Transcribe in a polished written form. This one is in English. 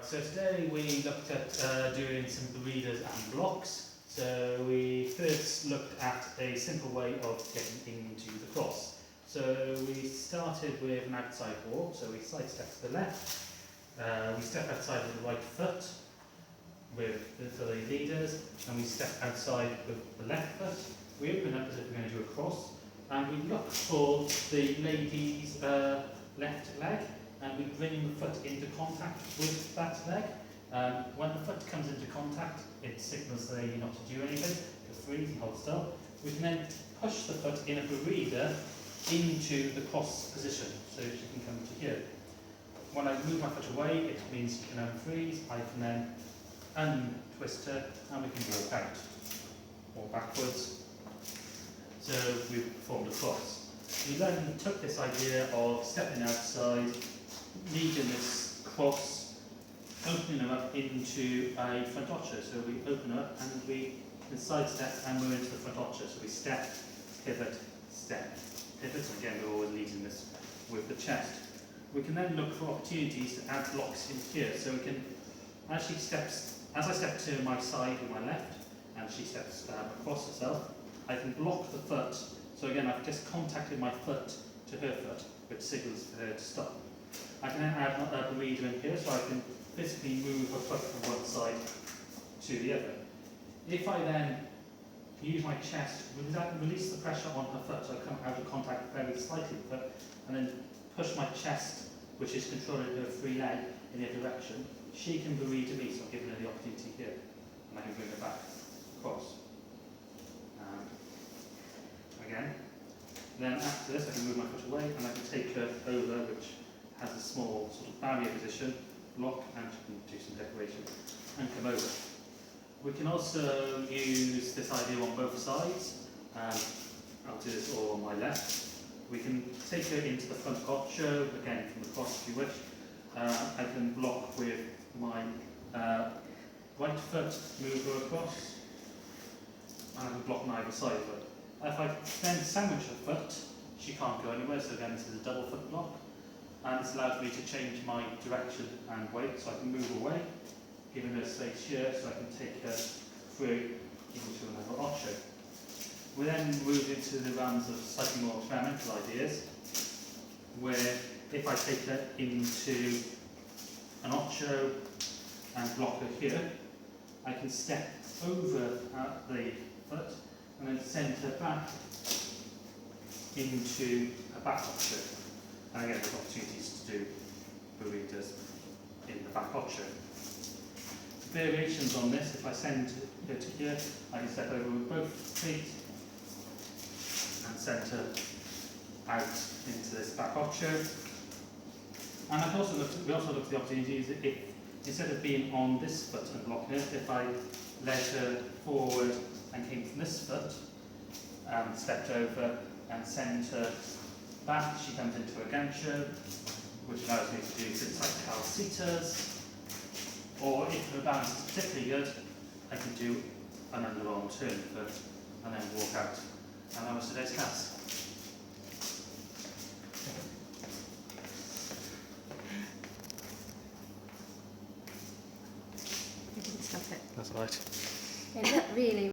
So today we looked at doing some burritos and blocks. So we first looked at a simple way of getting into the cross. So we started with an outside walk, so we side step to the left, we step outside with the right foot for the leaders, and we step outside with the left foot. We open up as if we're going to do a cross, and we look for the lady's left leg, and we bring the foot into contact with that leg. When the foot comes into contact, it signals the lady not to do anything, to freeze and hold still. We can then push the foot in a burrito into the cross position, so she can come to here. When I move my foot away, it means she can unfreeze. I can then untwist her, and we can walk backwards. So we've formed a cross. We then took this idea of stepping outside, leading this cross, opening them up into a front archer. So we open up and we can sidestep and we're into the front archer. So we step, pivot, pivot. Again, we're always leading this with the chest. We can then look for opportunities to add blocks in here. So we can actually as I step to my side with my left and she steps across herself, I can block the foot. So again, I've just contacted my foot to her foot, which signals for her to stop. I can then add a burrito in here, so I can physically move her foot from one side to the other. If I then use my chest, release the pressure on her foot, so I come out of contact very slightly with her, and then push my chest, which is controlling her free leg, in the other direction, she can burrito me, so I'm giving her the opportunity here, and I can bring her back across. Again. Then after this I can move my foot away and I can take her over, which has a small sort of barrier position, block, and she can do some decoration and come over. We can also use this idea on both sides. I'll do this all on my left. We can take her into the front archer, again from the cross if you wish. I can block with my right foot, move her across, and I can block on either side of her. If I then sandwich her foot, she can't go anywhere, so again this is a double foot block. And this allows me to change my direction and weight, so I can move away, giving her space here, so I can take her through into another archer. We then move into the realms of slightly more experimental ideas, where if I take her into an archer and block her here, I can step over the foot and then send her back into a back archer. And again, there's opportunities to do burritos in the back archer. Variations on this, if I send her to here, I can step over with both feet and send her out into this back archer. And we also look at the opportunities if, instead of being on this foot and blocking it, if I led her forward and came from this foot, stepped over and sent her back, she comes into a gancho, which allows me to do things like calcetas, or if her balance is particularly good, I can do an underarm turn first and then walk out. And that was today's class. You didn't stop it. That's right.